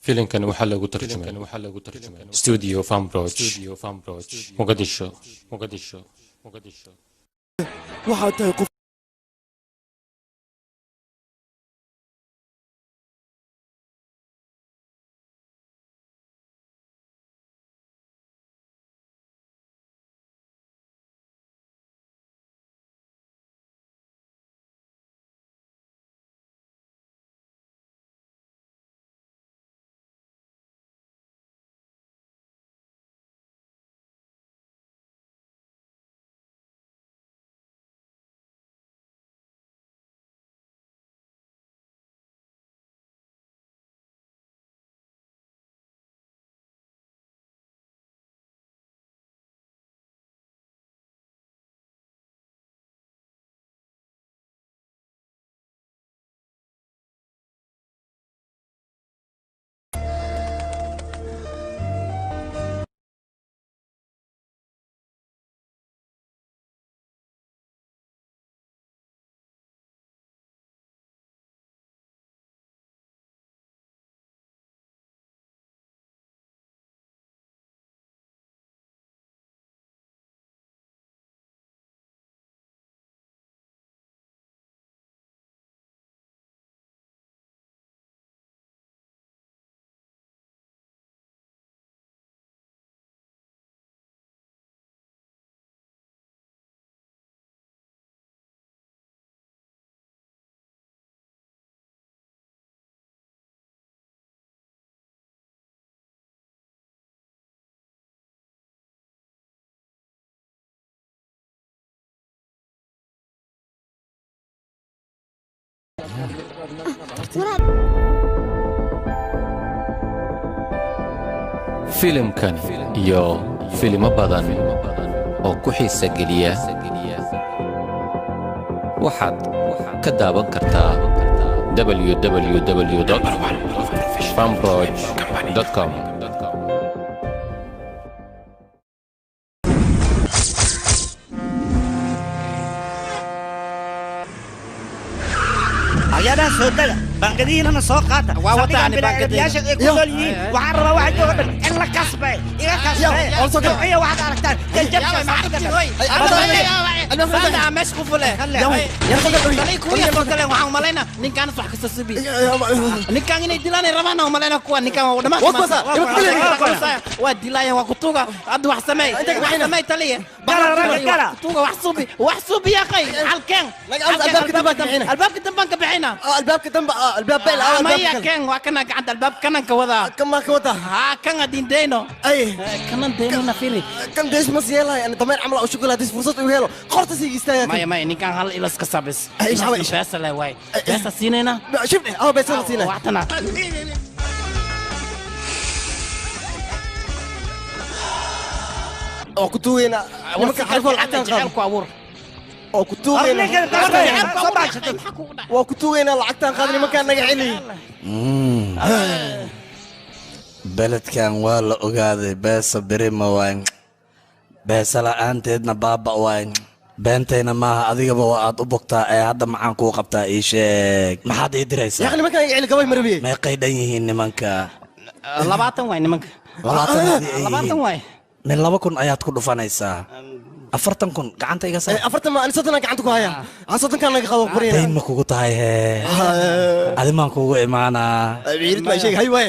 filimkan waxaa lagu tarjumay studio Farmbroch Mogadisho waxaad tahay qof filimkan iyo filimo badan oo ku xiisa geliya waxaad ka daawan kartaa www.farmbroch.com ayadaa soo daga banqadiinana soo qaata waawataani banqadiyaasha ay ku nool yihiin waxaan rabaa waxa jooga dhan in la kasbay iga kasbay iyo waxaad aragtaan jajabka maanta mesh ku fule dalay ku yar kale waxaan malayna ninkaan wax ka sasabi ninkaan inay dilaan rabaan oo malayna kuwa ninkaan waa dhamaan waa dilaya waa kutuga ad wax samay taliye kutuga wax subi ya qay halkeen albaabka dambanka bixina albaabka dambe albaab beel maya keen waa kana gacanta albaab kana ka wada kama ka wada ha kana dindeyno ay kana deyno na firi kan dees ma siyeelay ana dameer camal oo shukula dis fursad u helo qorta si istaaga maya ninkaan hal ilas ka sabis ay beesa la way beesa siinayna shifne beesa la siinay waxtana oo ku tuugayna nimanka xarfol lacagtan qaad ku abuur oo ku tuugayna waa ku tuugayna lacagtan qaad nimanka naga celi beledkan waa la ogaaday beesa birima waay beesa la'aanteedna baaba waay beentayna maaha adigaba waa aad u bogtaa ee hadda maxaan kuu qabtaa ii sheeg maxaad ii diraysaa yaa nimanka naga celi gabay marbiye meeqay dhan yihiin nimanka 20 waay nimanka 20 waay min 2,000 ayaad ku dhufanaysaa 40,000 gacanta iga saar 40 ma ani 30 gacanta ku haya aan 30 kan naga qado qorina dayn ma kugu tahay hee adimaan kugu imaanaa ciirid ma sheeg hay way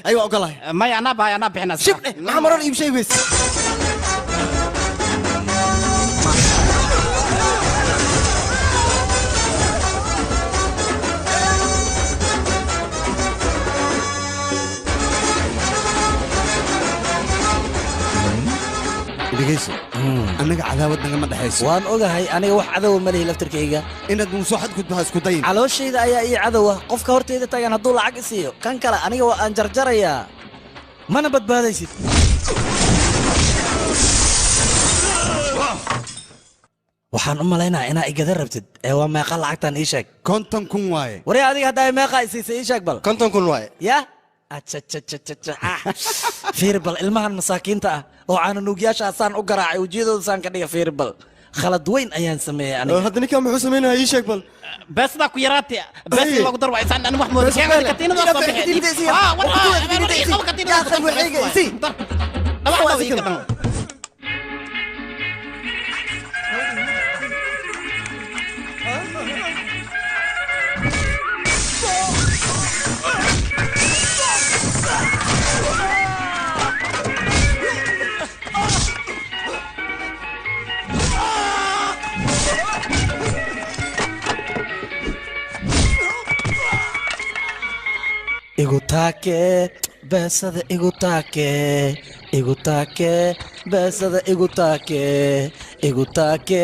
ay waa ogolahay maya ana bixina shifne maxaa marar iib shay weys dhigayso anaga cadaawad nagama dhaxayso waan ogahay aniga wax cadow ma leeyahay laftirkayga inaad muusoo xadgudbaha isku dayin calooshayda ayaa ii cadowa qofka horteyda taagan hadduu lacag isiiyo kan kale aniga waa aan jarjarayaa mana badbaadaysid waxaan u malaynayaa inaa igada rabtid ee waa meeqa lacagtan ii sheeg 50,000 waaye wari adiga haddaa meeqa isiisay ii sheeg bal 50,000 waaye ya fiir bal ilmahan masaakiinta ah oo caananuugyaasha saan u garaacay wejiyadooda saan ka dhiga fiir bal khalad weyn ayaan sameeyey aniga hadda ninkan muxuu sameynaya ii sheeg bal بس ذاك يراتي بس لو قدر وعيسان انا محمود بس كان كتينا إذا في حد يبدأ يصير. يا أخي الوحيد يصير. igutaake beesada igutaake igutaake beesada igutaake igutaake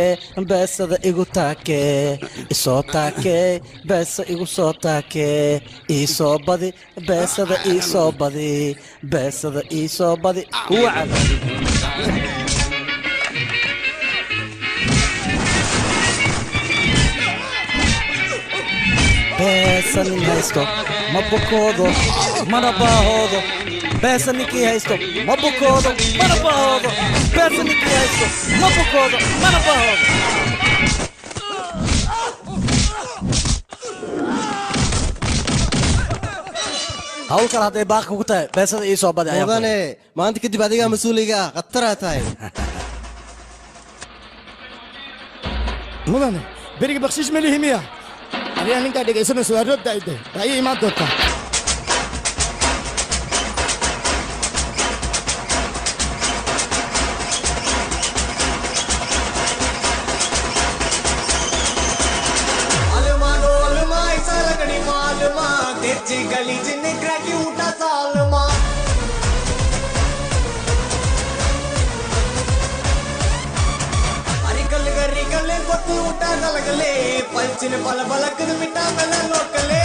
beesada igutaake isoo taake beesa igu soo taake iisoo badi beesada iisoo badi beesada iisoo badi wacan beesa nin haysto ma bukoodo mana baahoodo beesa ninkii haysto ma bukoodo mana baahoodo beesa ninkii haysto ma bukoodo mana baahoodo hawl kale hadday baaqi kugu tahay beesada ii soo badi mudane maanta kadib adigaa mas-uuliga ah khataraa tahay mudane beriga bakshiish ma lihi miya adigaa ninkaa dhegaysanayso waa roobda ayde ayay imaan doontaa पंचन पल बलक मिटा मेला लोकले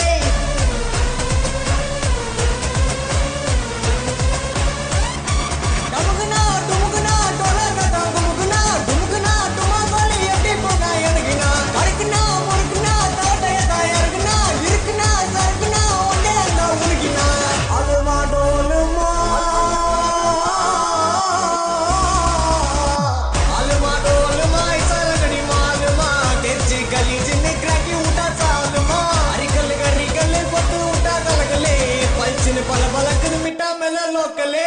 डमुगना डुमुगना डोला गदा डुमुगना डुमुगना डुमा वाली अड्डी पोगा यनगिना करकना मुरगना तोटे दायरगना इरकना सरगना ओंडे ना उलगिना अलमा डोलमा अलमा डोलमा ऐसा लगनी मालमा तेरी गली जिन्ने क्रैकी उठा सालमा अरिकल गरिकल पत्तू उठा गलगले पंचन पल बलक मिटा मेला लोकले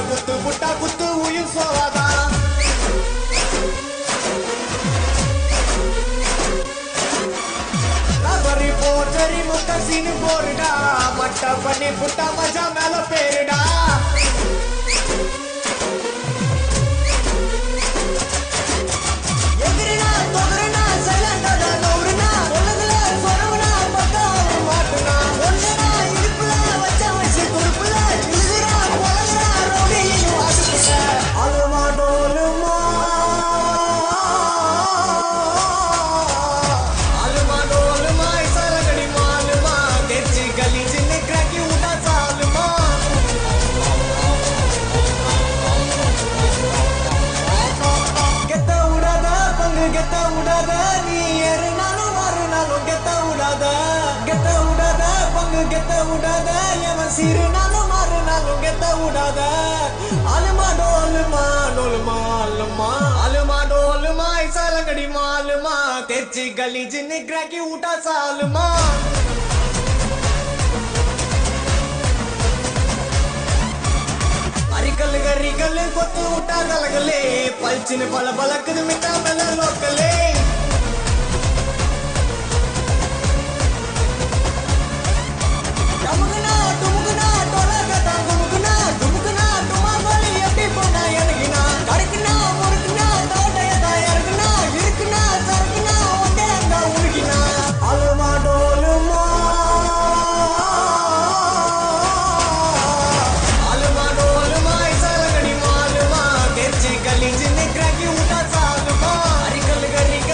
गुत्तु गुट्टा गुत्तु उयु सोवादा नबरी पोचरी मुक्कसीन बोरडा मट्टा पनी पुट्टा मजा मेल पेरडा एगरना तोगरना सैलंडा नौरना ओलगला सोरवना मक्का माटना ओलना इरुपुला वच्चा वच्ची कुरुपुला इलगरा ओलगरा रोडी वासुसा अलमा डोलमा ऐसा लगनी मालमा तेरी गली जिन्ने क्रैकी उठा सालमा गेता उड़ादा पंग गेता उड़ादा नी एरे नानो मारू नानो गेता उड़ादा पंग गेता उड़ादा ये मसीर नानो मारू नानो गेता उड़ादा अलमा डोलमा डोलमा अलमा डोलमा ऐसा लगड़ी मालमा तेरी गली जिन्ने क्रैकी उठा सालमा अरिकल गरिकल कोत्तु उठा गलगले पलचिन पल बलक मिटा मेला लोकले डमुगना डुमुगना डोला गदा गुमुगना डुमुगना डुमा वाली अड्डी पोगा यनगिना करकना मुरगना तोटे दायरगना इरकना सरगना ओंडे ना उलगिना अलमा डोलमा ऐसा लगनी मालमा तेरी गली जिन्ने क्रैकी उठा सालमा अरिकल गरिकल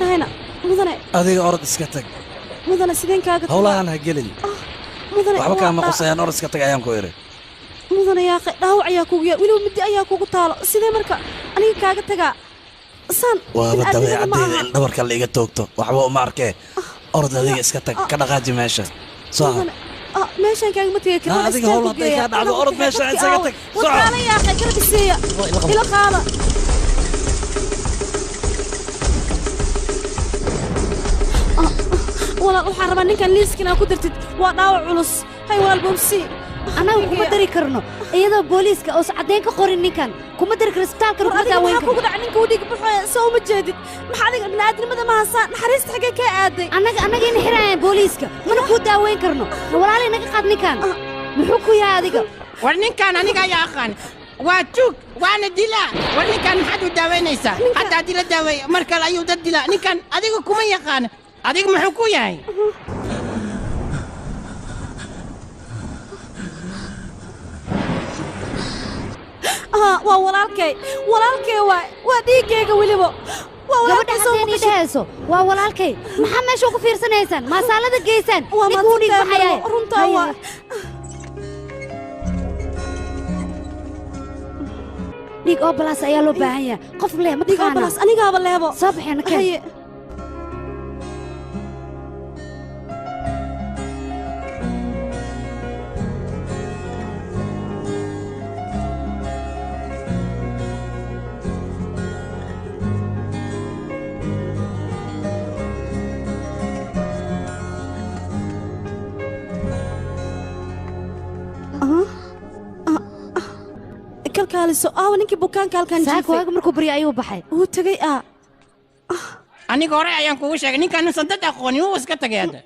tahayna mudane adiga orod iska tag mudane sideen kaaga howlahan ha gelin mudane waxba kaama qusayaan orod iska tag ayaan ku iri mudane yaa dhaawac ayaa kugu yaal weliba midi ayaa kugu taalo sidee marka aniga kaaga tagaa san waaba dabeecaddeeda in dhabarka la iga toogto waxba uma arkee orod adiga iska tag ka dhaqaaji meesha soo meeshaan kaaga ma tegi karo adiga howl hadday kaa dhacdo orod meesha isaga tag wataala yaa kala biseeya ila qaada walaal waxaan rabaa ninkan liiskana ku dartid waa dhaawac culus hay walaal bobsi anagu kuma dari karno iyadoo booliiska oo caddeyn ka qorin ninkan kuma dari karo isbitaalka lagu daaweyn karo kugu dhac ninka uu dhiig buxooya soo uma jeedid maxaa adiga bini'aadnimada ma hasaa naxariista xaggee kaa aaday annaga ina xiraayaan booliiska mana kuu daaweyn karno walaalay naga qaad ninkan muxuu ku yahay adiga war ninkan aniga ayaa aqaan waa tuug waana dilaa war ninkan maxaad u daaweynaysaa haddaa dila daaweeya mar kale ayuu dad dilaa ninkan adiga kuma yaqaan adiga muxuu ku yahay waa walaalkay waa dhiiggayga weliba gabadhaasoo waa walaalkay maxaa meesha ku fiirsanaysaan maasaalada geysaan ninkuu dhiig baxayaa runtaa waa dhiig oo balaas ayaa loo baahan yahay qof leh ma taqaana anigaaba leebo soo baxeena keen kalkaaliso ninkii bukaanka halkan jiifay waaga markuu barya ayuu baxay uu tagay aniga hore ayaan kugu sheegay ninkaan sadad aqoonin uu iska tagay hadda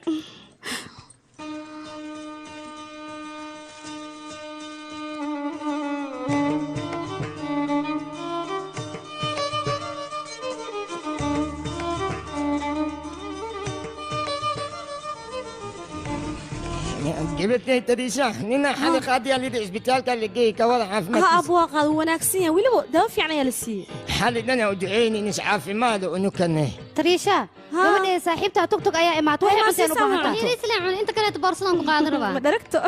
جبتني تريشة نينا حلقات يا ليدي اسبيتال كان لقي كوضع عافمت أبوها قال وناكسيا ولو دافع عنا يلسي حالي أنا ودعيني نسعى في ماذا ونكنه تريشة gabadhee saaxiibtaa tugtug ayaa imaatay waxay cunteen u baahan tahay islaan inta kale boorsadan ku qaadan rabaa ma daragto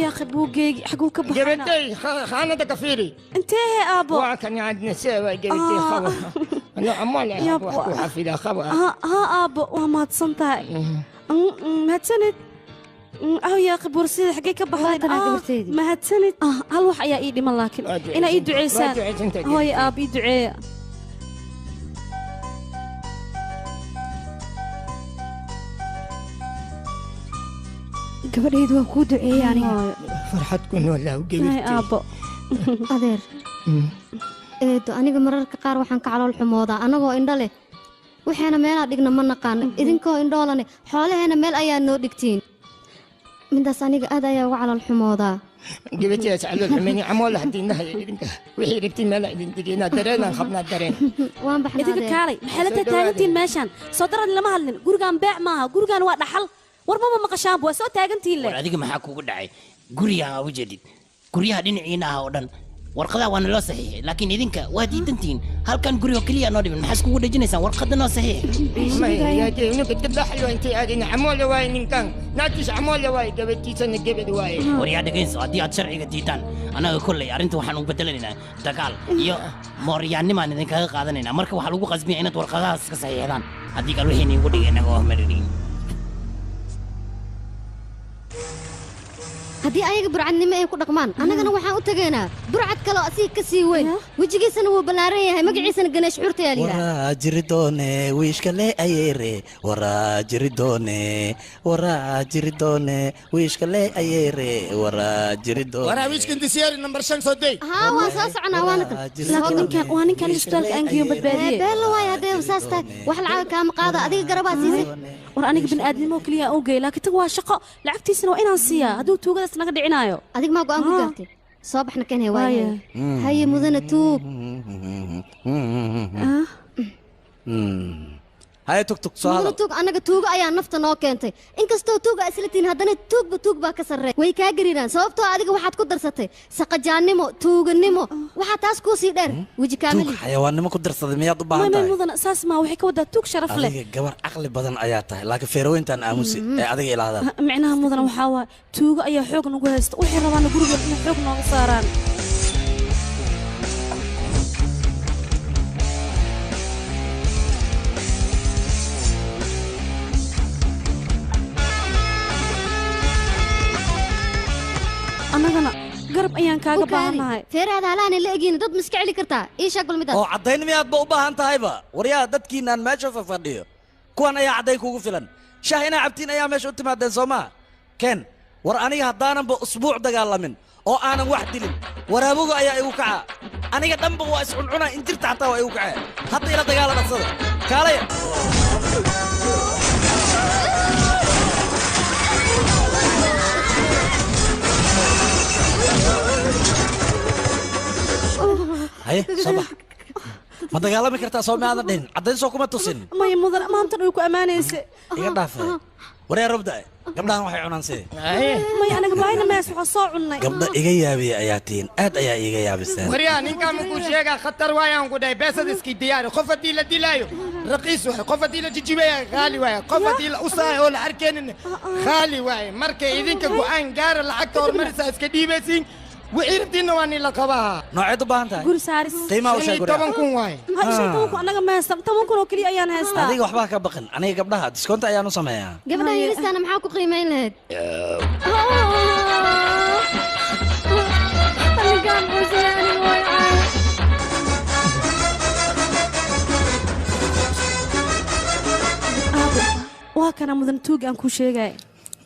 يا أخي بوجي حقوك بحنا جبتي خانة كفيري انتهي أبو وكان عندنا سوا جبتي خبر أنا عمال يا أبو حفيدة خبر ها أبو وما تصنتها ما تسند يا أخي بورسيد حقيقة بحنا ما هتسند هل وح يا إيدي ملاكن أنا إيد عيسان هو يا أبي دعاء gabadhaydu waa kuu duceeyey aniga farxadkun walaa gabadhii aabbo adeer eedo aniga mararka qaar waxaan ka calool xumoodaa annagoo indho leh waxaana meelaa dhigna ma naqaan idinkoo indhoolane xoolaheena meel ayaa noo dhigtiin midaas aniga aad ayaa uga calool xumoodaa gabadhii calool xumeyni camoola hadiinaha idinka wixii dhigtiin meelaa idin dhigeynaa dareenaan qabnaa dareen waan baxnaa idinka kaalay maxay la taagantiin meeshaan soo darad lama hadlin gurigaan beec maaha gurigaan waa dhaxal warmaba maqashaan buu soo taagantiin war adiga maxaa kugu dhacay guriga u jeedid guriyaha dhinaciina ah oo dhan warqadaha waana loo saxiixay laakiin idinka waa diidantiin halkan guriga kaliya noo dhiman maxaa iskugu dhejinaysaan warqada noo war yaa dhegayso haddii aad sharciga diidaan annaga kolley arrinta waxaan u bedelanaynaa dagaal iyo mooryaannimaan idinkaga qaadanaynaa marka waxaa lagu qasbiya inaad warqadahaas iska saxiixdaan haddii kale wixii niigu dhigay inaga hohmaridhin haddii ayaga burcadnimo ay ku dhaqmaan annagana waxaan u tegaynaa burcad kaloo asiga ka sii weyn wejigiisana wuu ballaaran yahay magaciisana ganeesh xuurta yaa lihaa waraa jiri doone wiishkale ayeere waraa jiri doone waraa jiri doone wiishkale ayeere waraa jiri doone waraa wiishkan disiyaari number 5 soo day haa waan soo soconaa waana laakiin waa ninkan isbitaalka aangiyo badbaadiyey beelo waay haddee saas tahay wax lacag kaama qaado adiga garabaa siisay war aniga bini'aadnimo kaliya u geey laakiin tan waa shaqo lacagtiisana waa inaan siiyaa hadduu tuugadaas naga dhicinaayo adig maa go'aan ku gaartay soo baxna kan he waaye haye mudana tuug هاي توك توك mudana سؤال tuug anaga tuuga ayaa nafta noo keentay inkastoo tuuga isla tiin haddana tuug baa ka sarreey way kaa gariiraan sababtoo adiga waxaad ku darsatay saqajaannimo tuuganimo waxaa taas kuu sii dheer weji kaamil توك حيوانimo ku darsaday miyaad u baahan may tahay mudana saas ma waxay ka wadaa tuug sharaf leh adiga gabar aqli badan ayaa tahay laakiin feerooyintan aamusi ee adiga ilaahada micnaha mudana waxaa waay tuugo ayaa xoog nagu haysta waxay rabaana guriga inay xoog nooga saaraan annagana garab ayaan kaaga baahanahay feeraada halaana la egin dad miska celi kartaa ii sheeg bal midaas oo cadayn miyaad ba u baahan tahayba waryaa dadkiinaan meesha fadhiyo kuwan ayaa cadayn kugu filan shaah inaa cabtiin ayaa meesha u timaadeen soo maa ken war aniga haddaananba usbuuc dagaalamin oo aanan wax dilin waraaboga ayaa igu kaca aniga dhanba waa iscuncuna injirta xataa waa igu kacee hadda ila dagaala dhaqsada kaalaya هاي صباح ما دقالمي كرتا سو ما دين عدين سو كما توسين ما يمدن ما انت ku amaanaysa iga dhaaf wareer rabda gabdhahan waxay cunaan see ma anaga baayna mees waxa soo cunay gabdha iga yaabiya ayaa tiin aad ayaa iga yaabiseen waryaa ninka ma ku sheega khatar waayaan ku dhahay beesad iski diyaar qofadii la dilaayo raqiis waay qofadii la jijibaya qaali waay qofadii la usaay oo la arkeenin qaali waay marka idinka go'aan gaar lacagta hormarisa iska dhiibaysiin وعيرتنا واني لقبها نوعيد بانتا قول سارس قيمة وش أقول طبعا كون واي هاي طبعا أنا ما هستم طبعا كونوا كلي أيان هستا هذيك وحبها كبقن أنا قبلها ديسكونت أيانو سمايا قبلها يريس أنا معاكم قيمين لهد أنا كان بوسياني وهكذا مدن توق أنكو شيء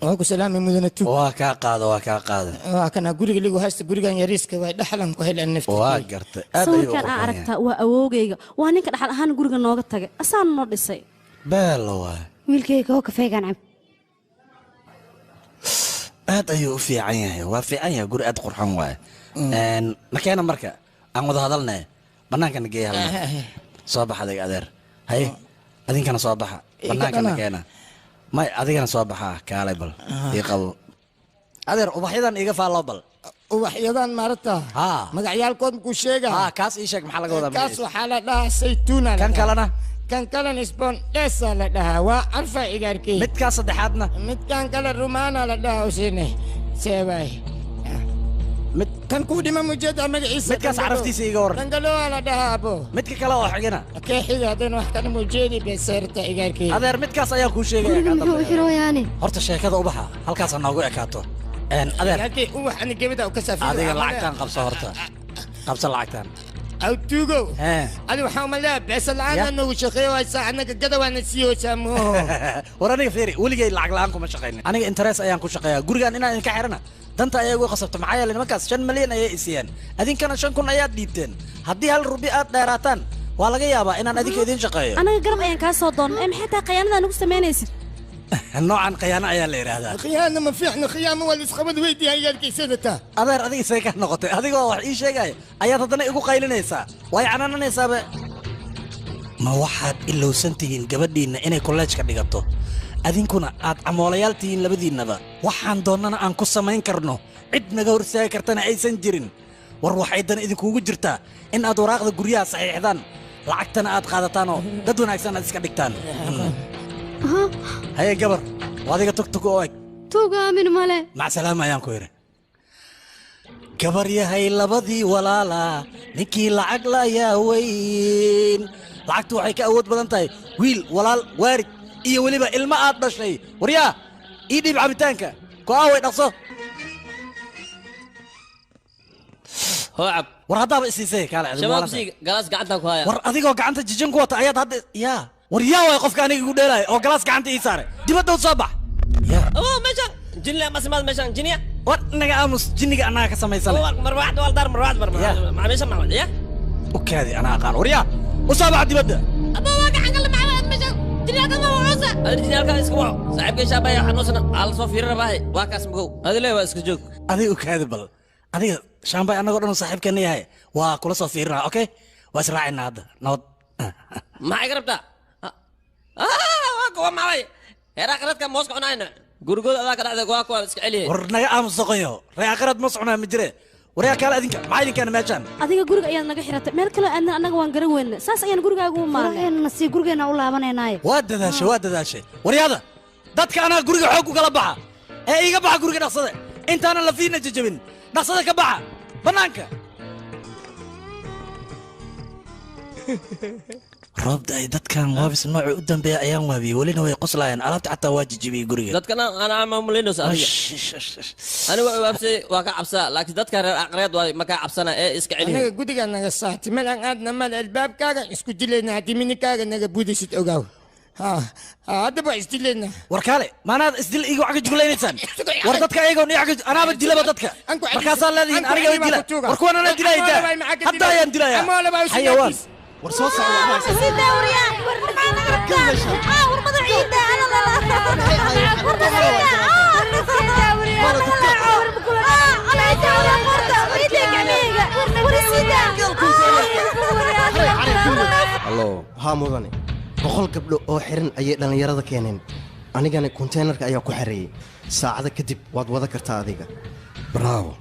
واكو سلامي مدنتو واكا قاده واكنا غوريغ ليغو هاست غوريغان يريسكا واي دخلان ku helan nafti waa gartay aad ayuu kan aragta waa awoogayga waa ninka dhaxal ahaan guriga nooga tagay asaan noo dhisay beelo waa wiilkayga oo kafeegan cab aad ayuu u fiican yahay waa fiican yahay guri aad qurxan waay makeena marka aan wada hadalnay banaanka nageey halna soo baxday adeer hay adinkana soo baxa banaanka nageena ما أدينا صباحا كالي بل يقبل أدير وبحيدان إيجا فالله بل وبحيدان مرتا ها مقعيالكم كوشيغا كاس إيشك محل قوضا كاس وحالة لها سيتونة كان كالنا كان كالن إسبون لسه لها وعرفة إيجاركي مت كاس دحادنا مت كان كالن رومانا لها وسيني سيباي مت كان كودي ما مجد عمل عيسى مت كاس عرفتي سيجور كان قالوا على دهابو مت كلا وحجنا كيحي هذين وحكنا مجدي بسيرتا إيجاركي أدير مت كاس أيا كوشيغا يعني horta sheekada ubaxa halkaas aan noogu ekaato adeer halkii ubax ani gabadha u ka safiyo adiga lacagtan qabso horta qabso lacagtan aw tuugo adi waxaan malaa beesa la'aan anagu shaqeeyo aysaa anaga gadawaana siiyo saamo war aniga fiiri weligay lacag la'aan kuma shaqaynin aniga interest ayaan ku shaqeeyaa gurigaan inaan idinka xirana danta ayaa igu qasabta maxaa yeelay nimankaas 5 milyan ayay isiyeen adinkana 5 kun ayaad dhiibteen haddii hal rubi aad dheeraataan waa laga yaabaa inaan adinka idin shaqeeyo anaga garab ayaan kaa soo doonay maxay tahay khiyaanada nagu samaynaysid نوعا قيانا يا اللي هذا خيانة ما في احنا خيانة ولا اسقبض ويدي هي كيسدتا هذا هذيك سيكا نقطة هذيك واحد اي شيء جاي ايات هذا يقول قايلنيسا واي عنانا نيسا ما واحد الا وسنتين gabadhiina inay college ka dhigato adinkuna aad amooleyaaltiin labadiinaba waxaan doonana aan ku samayn karno cid naga horsaay kartana aysan jirin war waxay dan idinkuugu jirtaa in aad waraaqda guryaha saxiixdaan lacagtana aad qaadataan oo dad wanaagsan aad iska dhigtaan هيا جبر وهذيك توك توك اوك توك من ماله مع سلامة يا كوير جبر يا هي لبدي ولا لا نكي العقل يا وين لعقت وحيك أود بدنتاي ويل ولا وارد إيه وليبا الماء أطلع شيء وريا إيدي بعبتانك كواوي نقصه هو عب ورهذا بسيسي كلا شباب سي جلاس قعدتك هاي ور أذيك قعدت جيجن قوة أياد هذا يا وريا وقف كان يقول لي او جلاس كانت يسار دي بدو صباح يا اوه مشان جنيا ما سمعت مشان جنيا ورنك امس جنيك انا كسميسن مره واحده والدار مره واحده مع مشان مع يا وكادي انا قال وريا وصباح دي بدا ابا واقع قال مع مشان جنيا كان وعوسه الجنيا كان اسكو صاحب شابه يا حنوسنا على صفير رباهي واكاس مكو هذا ليه اسكو جوك ادي وكادي بل ادي شامبا انا قدن صاحب كان ياهي وا كل صفيرنا اوكي واسراعنا هذا نود ما قربتا kuwa macay heeraa qaradka mooska cunayna gurigooda adaa ka dhacday waa kuwa iska celiye war naga aamusoqoyo reeqa qarad ma socnaa ma jire waryaa kale adinka maxaa idinkaan meeshaan adiga guriga ayaad naga xiratay meel kale aadna annaga waan garan weyne saas ayaan gurigaaga u maarnay nasi gurigeena u laabanaynaay waa dadaashay waryaada dadka anaa guriga xoog u kala baxa ee iga baxa guriga dhaqsada intaana lafiina jajabin dhaqsada ka baxa bannaanka roobda ay dadkan waabis nooca u dambeeya ayaan waabiyey welina way qoslaayeen alaabta xataa waa jijibiyey guriga dadkana ana maamulinayso adiga aniga waabsay waa ka cabsaa laakiin dadka reer aqreed waa ma ka cabsana ee iska celiyo aniga gudiga naga saati mal aan aadna mal albaabkaaga isku dilayna haddii minikaaga naga buudisid ogaaw haddaba isdilayna war kaale maanaad isdil iga wax ka juglaynaysaan war dadka ayagoon anaaba dilaba dadka markaasaa leedihiin aniga dila war kuwan anaa dilaya hadda ayaan dilaya xayawaan war soo hallo haa mudane 100 gabdho oo xiran ayay dhallinyarada keeneen anigana konteenarka ayaa ku xareeyey saacada kadib waad wada kartaa adiga bravo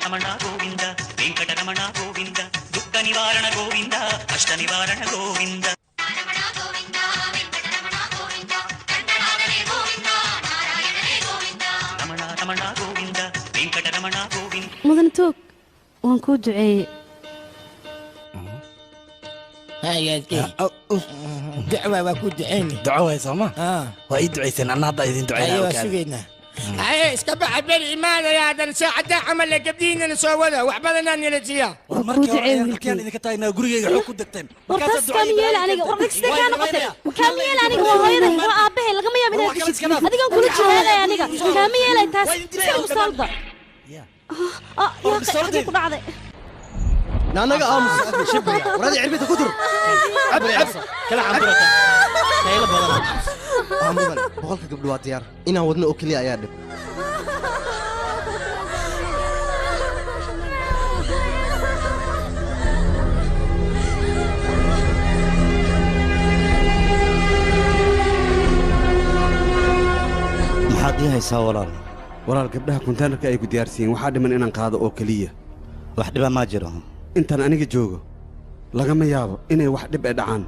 Ramana Govinda Venkataramana Govinda దుఃఖ నివారణ గోవింద కష్ట నివారణ గోవింద రమణ Govinda Venkataramana Govinda mudan toog waan kuu duceeyey dacwa waa ku duceyni duco way sooma waa ii ducayseen anna hadda idin duceynaa هاي اسكبع عبالي إيمانا يا هذا ساعة عمل قبلينا نسووها وحبلنا نلجيها كان إذا كنت أنا قرية يحكوا دكتين ورقص كاميل عليك ورقص كان قتل كاميل عليك وهايدا وأبيه لقمة يا بنات هذيك كل شهادة يعني كاميل أنت سلم صلبة يا أخي كل عادي نانا قامس شبه ورادي عربية كتر عبر كلا عبرة كيلا بدل عمودان بقولك قبل واتيار إنا ودنا أكلي أيادب maxaad ii haysaa walaal gabdhaha konteenarka ay ku diyaarsiiyeen waxaa dhiman inaan qaado oo keliya wax dhiba maa jiro intaan aniga joogo lagama yaabo inay wax dhib ay dhacaan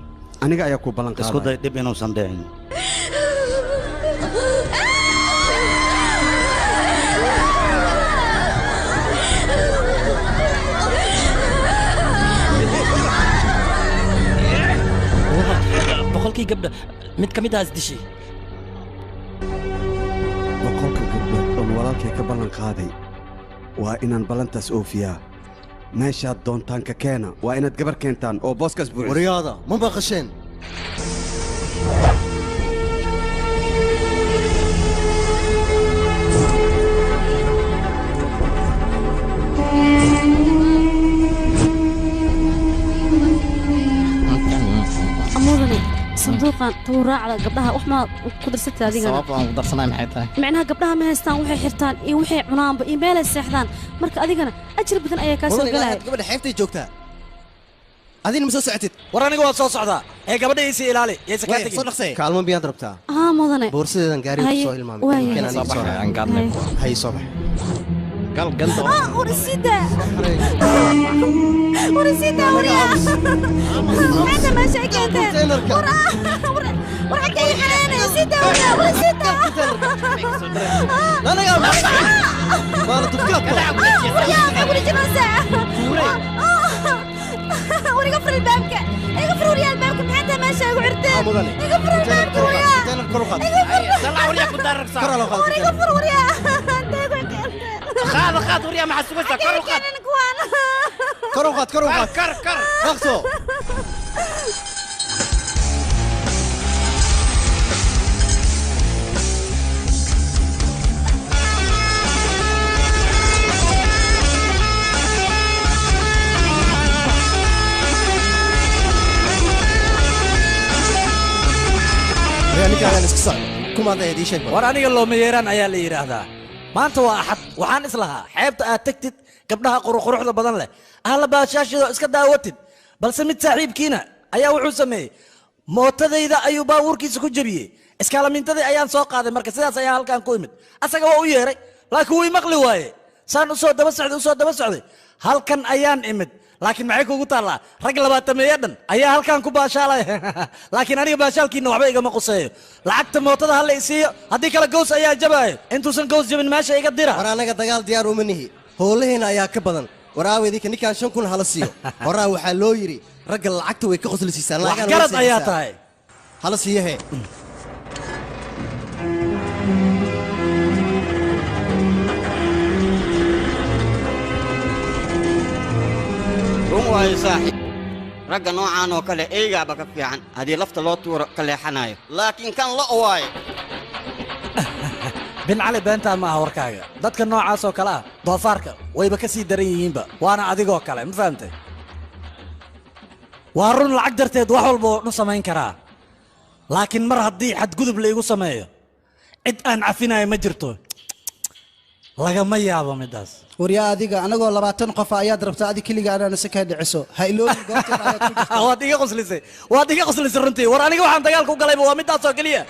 aniga ayaa ku ballan qaaday isku day dhib inuusan dhicin boqolkii gabdha mid ka mid ah isdishay boqolka gabdhood oon walaalkay ka ballan qaaday waa inaan ballantaas oofiyaa meeshaad doontaan ka keena waa inaad gabar keentaan oo booskaas buuxiso waryaada ma baqasheen أمورني صندوقا توراعدا قبلها وحما كدرست هذيك sabab aan ku darsanay maxay tahay معناها قبلها ما هستان وحي حرتان إيه وحي عنان بإيميل السيحدان مرك أذيقنا أجر بدن أي كاسو قلها قبل حيفتي جوكتا أذين مسو سعتت وراني قوات صوص عدا هي قبل يسي إلالي يسكاتك صدقسي كالمون بيان ضربتها مودني بورسي دان قاري بسوهي المامي كان أنا صباح عن قادنا هاي صباح قال قلت ورسيدة ورسيدة وريا هذا ما شاكتين ورا كي حنانة سيدة ورسيدة لا لا يا ما أنا تفكر وريا وري جنازة وري قفر الباب يقفر وريا الباب حتى ما شاء وعرتين يقفر الباب وريا طلع وريا كنت دارك وري قفر وريا خاذ وريا مع السويسة كروخات كر اغسو يعني كان اسكسر كم هذا يدي شيء وراني قال له ميران عيال يراهدا maanta waa axad waxaan islahaa xeebta aad tagtid gabdhaha quruxda badan leh ahla baashaashidoo iska daawatid balse mid saaxiibkiina ayaa wuxuu sameeyey mootadayda ayuu baabuurkiisa ku jebiyey iskaalamiintadii ayaan soo qaaday marka sidaas ayaan halkaan ku imid asaga waa u yeeray laakiin wuu maqli waaye saan usoo daba socday halkan ayaan imid laakiin maxay kugu taallaa rag 20 dhan ayaa halkaan ku baashaalay laakiin aniga baashaalkiina waxba igama quseeyo lacagta mootada hal la isiiyo haddii kale gows ayaa jabaayo intuusan gows jabin meesha iga dira war anaga dagaal diyaar uma nihi howlaheena ayaa ka badan waraaweydinka ninkaan 5,000 hala siiyo horaa waxaa loo yidhi ragga lacagta way ka qoslisiisaan garad ayaa tahay hala siiyahe run waayo saaxiib ragga noocaan oo kale eygaaba ka fiican haddii lafta loo tuuro ka leexanayo laakiin kan la waayo bin cali beentaa ma aha warkaaga dadka noocaas oo kale ah doofaarka wayba ka sii daran yihiinba waana adigoo kale ma fahamtay waa run lacag darteed wax walba nu samayn karaa laakiin mar haddii xadgudub la igu sameeyo cid aan cafinayo ma jirto lagama yaabo midaas waryaa adiga anagoo 20 qof ayaad rabtaa adi keliga aanan si ka dhiciso ha iloobi goobta ayaad ku jirtaa waad iga qoslisay runtii war aniga waxaan dagaalka u galayba waa midaas oo keliya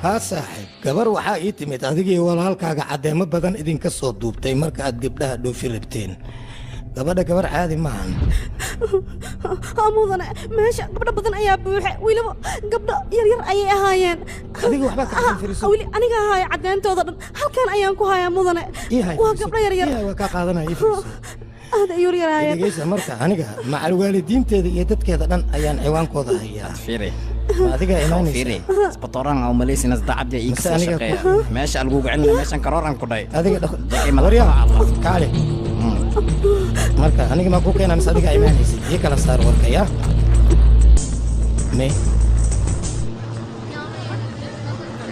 ها صاحب gabar waxaa ii timid adigii walaalkaaga caddeemo badan idinka soo duubtay marka aad gabdhaha dhoofi rabteen gabadha gabar caadi maahan mudane meesha gabdho badan ayaa buuxe weliba gabdho yaryar ayay ahaayeen adiga waxba ka fiiriso weli aniga ahaaya caddeentooda dhan halkan ayaan ku hayaa mudane waa gabdho yaryar waa ka qaadanaya fiiriso aad ayuu yarayeen dhegeysa marka aniga macal waalidiinteeda iyo dadkeeda dhan ayaan ciwaankooda hayaa fiiri adiga imaanaysa fiiri isbatoran oo maleysina sadacad iyo ka shaqeeya meesha algu gacan meeshan karooran ku dhay adiga warya kaale marka aniga ma ku keenan adiga imaanaysa iyo kala saar warkaya me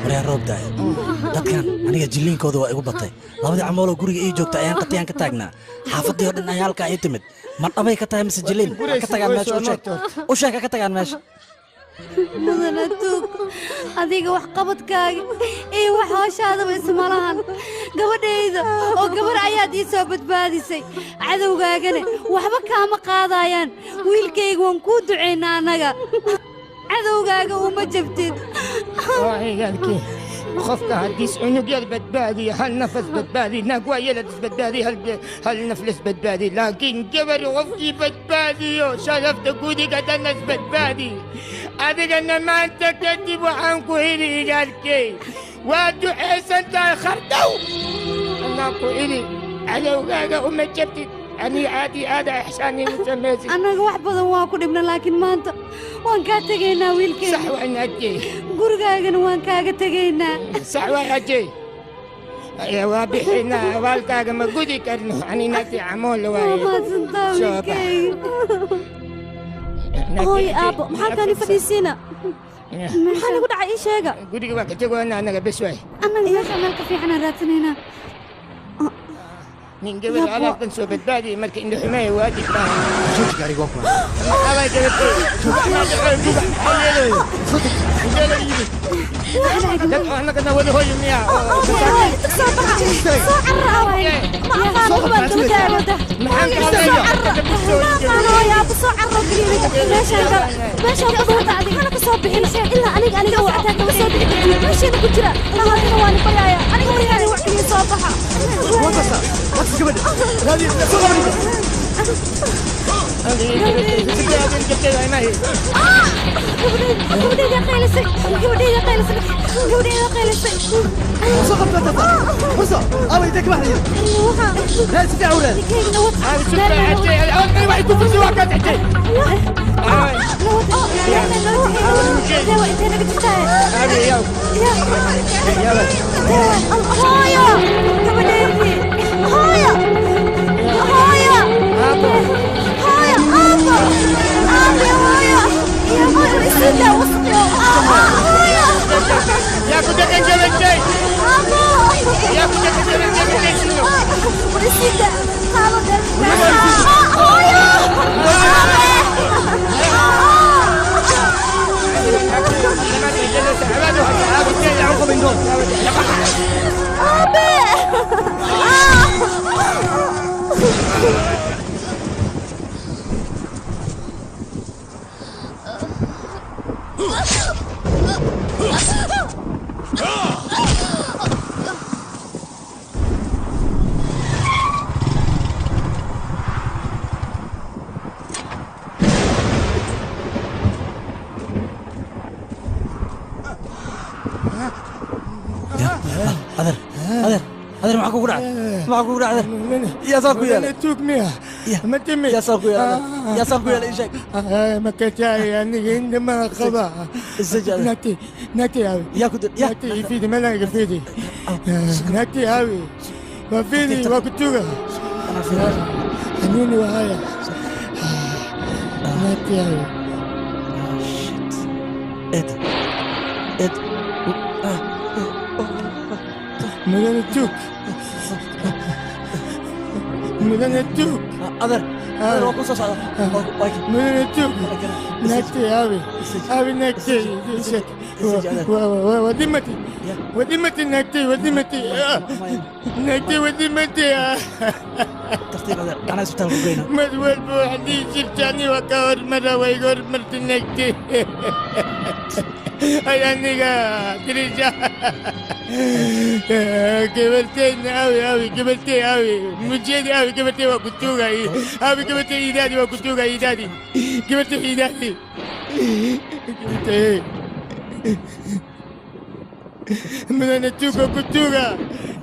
waryaa roob daay dadkan aniga jilliinkooda waa igu batay labadii camooloo guriga ii joogta ayaan qatiyaan ka taagnaa xaafadii oo dhan ayaa halkaa ii timid ma dhabay ka tahay mise jilliin ka tagaan meesha u sheeg ka tagaan meesha mudana tuug adiga wax qabadkaaga iyo wax hooshaadaba isma lahan gabadhayda oo gabar ayaad ii soo badbaadisay cadowgaagana waxba kaama qaadayaan wiilkayga waan kuu ducaynaa annaga cadowgaaga uma jabtid خفك هديس عنق يلبت بادي هل نفس بدبادي نقوى يلبس بدبادي هل نفلس بدبادي لكن جبر وفقي بدبادي شرفت قودي قد الناس بدبادي أدق أن ما أنت كتب عنكو إلي قالكي وادو حسن خردو أناكو إلي على وقاقة أمي جبتي أني عادي هذا إحساني متميزي أنا واحد بدن واكل ابن لكن ما أنت وان كاتجينا ويلكي صح وين أجي قرقاقن وان كاتجينا صح وين أجي يا وابحنا والكاغا ما قدي كرنو أني نتي عمول واي ما تنتظر كي هاي أبو ما كان يفديسينا maxaa lagu dhacay ii sheega guriga waa ka jagoona anaga bes waay annaga meesha meel ka fiican aan raadsanayna nin gabadh alaabtan soo badbaadiyay marka indho xumeeya waajib baa شوف قاري وقفة الله يقلبك انا كنا ولا هو يميا أدر معك وقرع معك وقرع يا صاحبي يا توك ميا ما تمي يا صاحبي يا صاحبي يا إيشك ما كتاي يعني عندما خبا السجادة ناتي هاوي يا كدر يا ناتي يفيدي ما لا يفيدي ناتي هاوي وفيدي وكتوغا حنوني وهايا ناتي هاوي إد مدن التوك مدن التوك أدر وقصة صعبة مدن التوك نكتي هاوي نكتي ودمتي ودمتي نكتي ودمتي نكتي ودمتي تخطيط أدر أنا سبتها الغبينة مدول بوحدي شفتاني وكاور مرة ويقول مرت نكتي هيا نيجا تريجا قبلتين أوي قبلتين أوي مجيدي أوي قبلتين وكتوغا أوي قبلتين إيدادي وكتوغا إيدادي قبلتين إيدادي قبلتين من أنا توغا كتوغا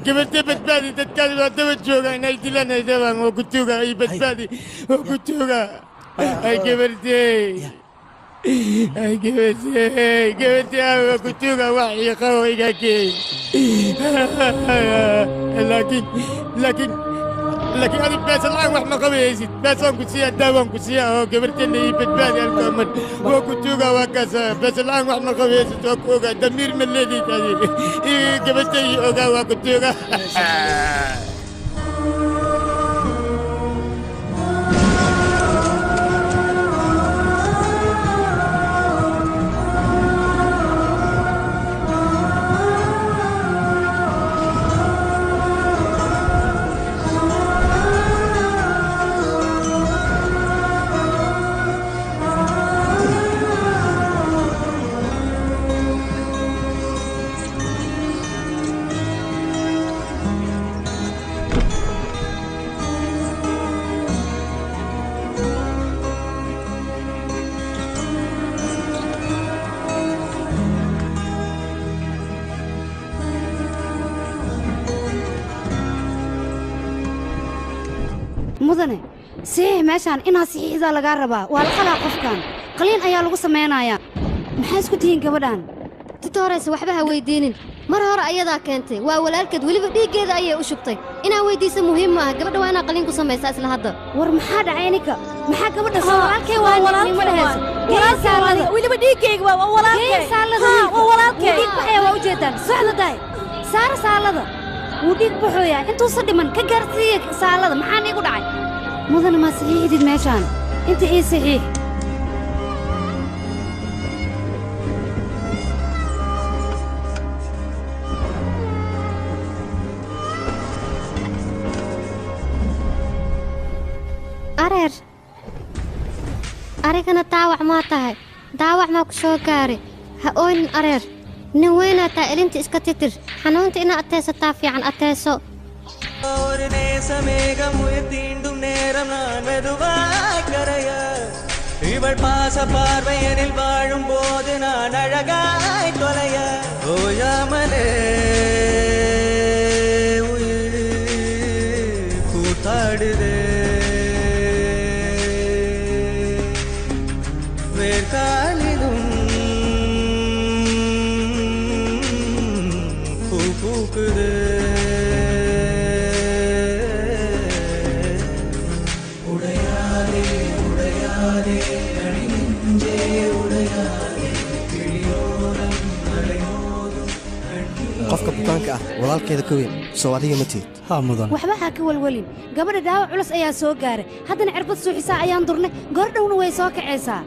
قبلتين بتبادي تتكلم وتوجوغا نايتي لنا دوان وكتوغا أي بتبادي وكتوغا أي قبلتين ay gabadhi aawa kutuga wax ii qabo iga keen laakiin adig beesa lacag wax ma qabaysid beesaan ku siiya daawaan ku siiya oo gabarteena ii badbaadi halkaaman waa kutuga waa kaasa beesa lacag wax ma qabaysid waa ku ogaa damiir ma leedid gabadha ii ogaa waa kutuga mudane saxiix meeshaan inaad saxiixdaa lagaa rabaa waa la qalaa qofkan qaliin ayaa lagu samaynayaa maxay isku tihiin gabadhan titooraysa waxba ha weydiinin mar hore ayadaa keentay waa walaalkeed weliba dhiiggeeda ayay u shubtay inaa weydiisa muhiim ma aha gabadha waa inaa qaliin ku samaysaa isla hadda war maxaa dhacay ninka maxaa gabadha soo walaalkay waa walaalkay weliba dhiiggayga waa walaalkay waa walaalkay dhiig baxaya waa ujeedaan socda daay saara saalada wuu dhiig baxooyaa intuusa dhiman ka gaarsiiya saalada maxaa niigu dhacay mudane ma saxiixdid meeshaan inta ii saxiix areer arigana daawac maa tahay daawac maa ku soo gaaray ha oonin areer nin weynaa taa elinta iska titir xanuunta inaa adtaysataa fiican adtayso ஒரு நேசமேகம் உயிர் தீண்டும் நேரம் நான் மெதுவாய் கரைய இவள் பாச பார்வையனில் வாழும் போது நான் அழகாய் தொலைய ஓயாமலே உயிர் கூத்தாடுதே வேர்காலிலும் பூ பூக்குது qofka bukaanka ah walaalkeeda ka weyn soo adiga ma tiid haa mudan waxba ha ka walwalin gabadha dhaawac culus ayaa soo gaaray haddana cirbad suuxisaa ayaan durnay goordhowna way soo kacaysaa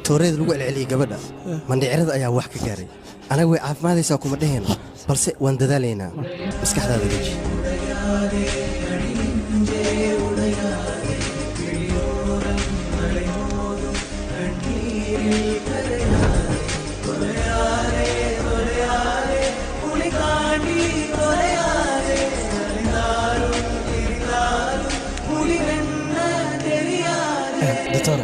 tooreeda lagu celceliyey gabadha mandhicirada ayaa wax ka gaaray anaga way caafimaadaysaa kuma dheheen balse waan dadaalaynaa maskaxdaada deji دكتور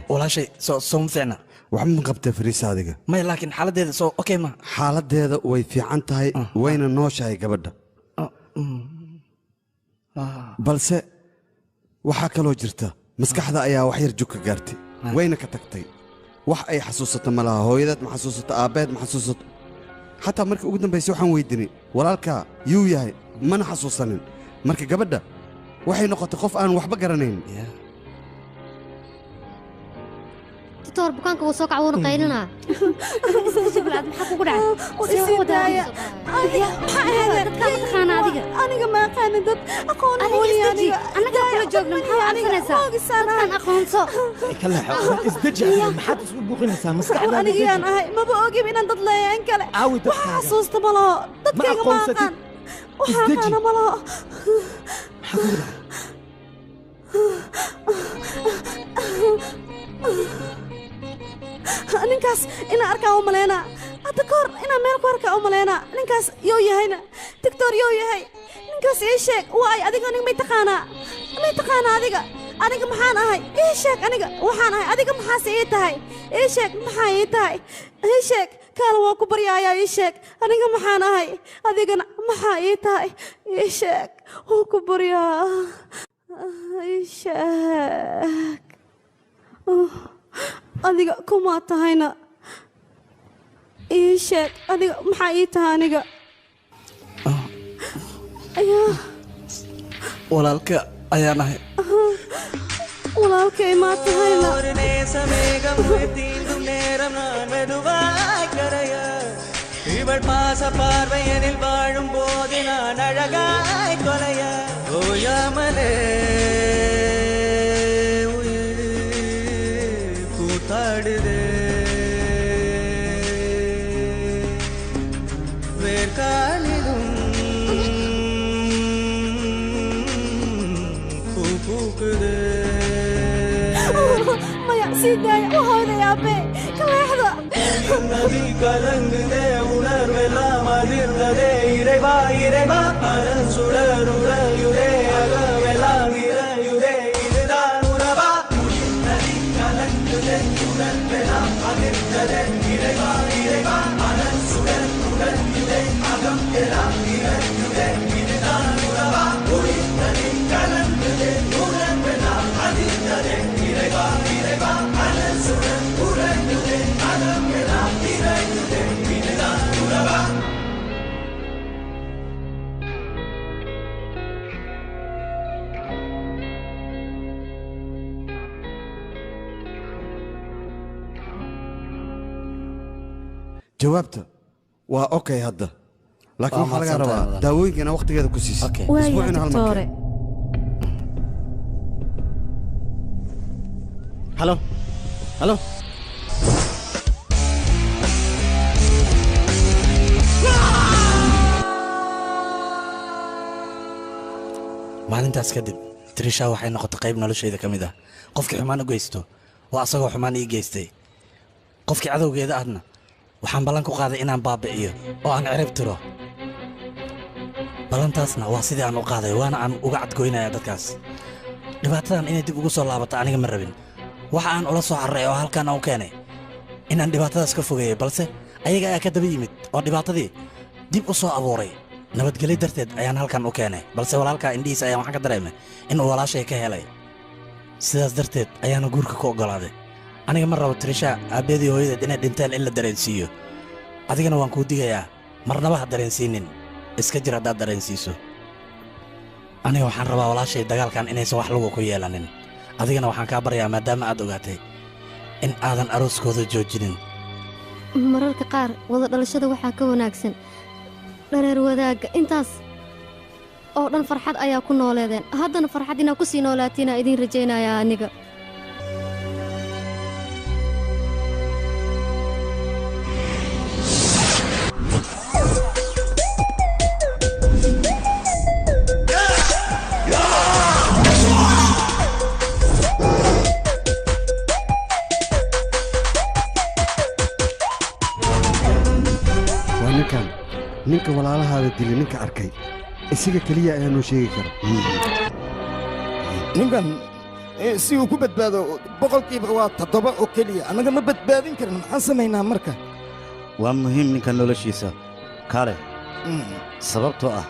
ولا شيء سو مفعنا waxma qabtay fariisa adiga may laakiin xaaladeeda soo okay ma xaaladeeda way fiican tahay wayna nooshahay gabadha balse waxaa kaloo jirta maskaxda ayaa wax yar jug ka gaartay wayna ka tagtay wax ay xasuusato ma laha hooyadeed ma xasuusato aabbeed ma xasuusato xataa markii ugu dambaysay waxaan weydiinay walaalkaa yuu yahay mana xasuusanin marka gabadha waxay noqotay qof aan waxba garanayn دكتور بكانك وسوق عور قيلنا جبلات maxaa kugu dhacay aniga ma aqaan dad aqoon waliyaani anaga kula joogno maxaa aqoonaysaa dadkan aqoonso kala isdaji maxaad isku buuqinaysaa maskaxdaada aniga yaan ahay maba ogib inaan dad leeyahay kale waxa xasuusta ma laho dadkayga ma aqaan waxa aqaan ma laho ninkaas inaan arkaa u maleynaa hadda ka hor inaan meel ku arkaa u maleynaa ninkaas yoo yahayna doctor yoo yahay ninkaas ii sheeg waay adiga aniga may taqaanaa adiga maxaan ahay ii sheeg aniga waxaan ahay adiga maxaase ii tahay ii sheeg maxaa ii tahay ii sheeg kaala waa ku baryaayaa ii sheeg aniga maxaan ahay adigana maxaa ii tahay ii sheeg waa ku baryaa ii sheeg adiga kumaa tahayna ii sheeg adiga maxaa ii tahay aniga walaalka ayaan ahay walaalkay maa tahayna ஒரு நேசமேகம் தீண்டும் நேரம் நான் மெதுவாய் கரைய இவள் பாச பார்வையனில் வாழும் போது நான் அழகாய் கொலைய ஓயாமலே கூத்தாடுதே வேர்காலிலும் பூ பூக்குதே maya sii daaya wahooda yaabe kaleexda நதி கலங்குதே உணர்வெல்லாம் அதிர்ந்ததே இறைவா இறைவா அரண் சுடருறையுதே அகவெல்லாம் இறையுதே இதுதான் உறவா நதி கலங்குதே உணர்வெல்லாம் அதிர்ந்ததே இறைவா இறைவா அரண் சுடருறையுதே அகம் எல்லாம் இறையுதே இதுதான் உறவா நதி கலங்குதே jawaabta waa okay hadda laakiin Waa waxaa laga mahadsantahay, rabaa mudan. daawooyinkana waqtigeeda ku siisid waaya isbuucina hal mar doctore halo halo maalintaas kadib trisha waxay noqotay qayb noloshayda ka mid ah qofkii xumaan u geysto waa asagoo xumaan ii geystay qofkii cadowgeeda ahna waxaan ballan ku qaaday inaan baabi'iyo oo aan cirib tiro ballantaasna waa sidii aan u qaaday waana aan uga cadgoynayaa dadkaas dhibaatadan inay dib ugu soo laabato aniga ma rabin waxa aan ula soo carray oo halkaan aan u keenay inaan dhibaatadaas ka fogeeyey balse ayaga ayaa ka daba yimid oo dhibaatadii dib u soo abuuray nabadgelyo darteed ayaan halkan u keenay balse walaalkaa indhihiisa ayaan waxaan ka dareemay inuu walaashay ka helay sidaas darteed ayaana guurka ku oggolaaday aniga ma rabo trisha aabbeedii hooyadeed inay dhinteen in la dareensiiyo adigana waan kuu digayaa marnaba ha dareensiinin iska jir haddaad dareensiiso aniga waxaan rabaa walaashay dagaalkan inaysan wax lugu ku yeelanin adigana waxaan kaa baryaa maadaama aad ogaatay in aadan arooskooda joojinin mararka qaar wada dhalashada waxaa ka wanaagsan dhareer wadaagga intaas oo dhan farxad ayaa ku nooleedeen haddana farxad inaad ku sii noolaatiinaa idiin rajaynayaa aniga waa ninka walaalahaada dilay ninka arkay isaga keliya ayaa noo sheegi kara ninkan si uu ku badbaado boqolkiiba waa 7 oo keliya annaga ma badbaadin karin maxaan samaynaa marka waa muhiim ninka noloshiisa kaale sababtoo ah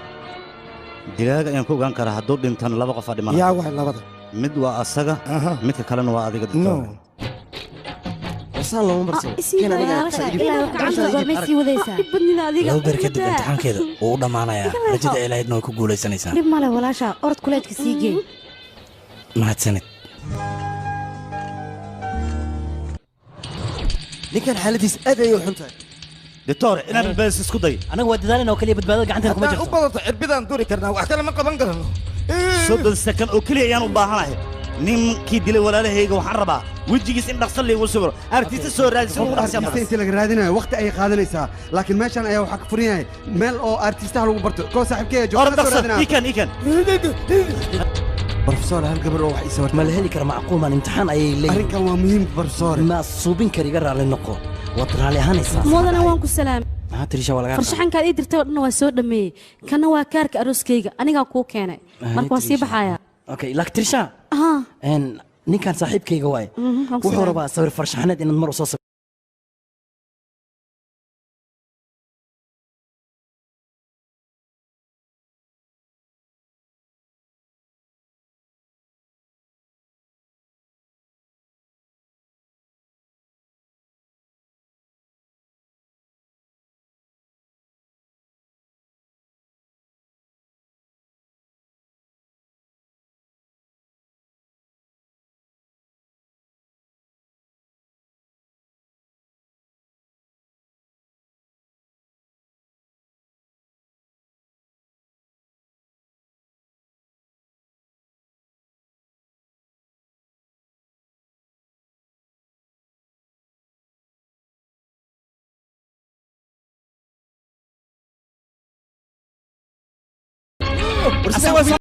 digaaga ayaan ku ogaan karaa hadduu dhintana 2 qof aa dhimana yaa waay labada mid waa asaga midka kalena waa adiga doctor laba beer kadib imtixaankeeda wuu u dhammaanayaa rajada ay lahaydna way ku guulaysanaysaa dhib male walaasha orod kuleedka sii geey mahadsanid ninkan xaaladiis aad ayay u xun tahay doctor inaad badbaadis isku day anaga waa dadaalin oo kaliya badbaadada gacanteena kuma haddaan u jirto badato cirbidaan duri karnaa wax kale ma qaban karano 30 sakan oo keliya ayaan u baahanahay ninkii dilay walaalahayga waxaan rabaa wejigiis in dhaqso liigu sawiro artista soo raadisa ugu dhaqsiya artista inta laga raadinayo waqti ayay qaadanaysaa laakiin meeshan ayaa waxaa ka furan yahay meel oo artistaha lagu barto koo saaxiibkeeya jooga ikan barofesor hal gabar oo wax isawirta ma la heli kara macquuman imtixaan ayay leeyihiin arrinkan waa muhiim barofesor ma suubin kari iga raalli noqo waad raalli ahaanaysaa mudana waan ku salaamay maxaa tirisha waa lagaa farshaxankaad ii dirtay oo dhan waa soo dhameeyey kana waa kaarka arooskayga anigaa kuu keenay marka waan sii baxayaa okay laakiin tirisha ninkan saaxiibkayga waaye wuxuu rabaa sawir farshaxaneed inaad mar u soo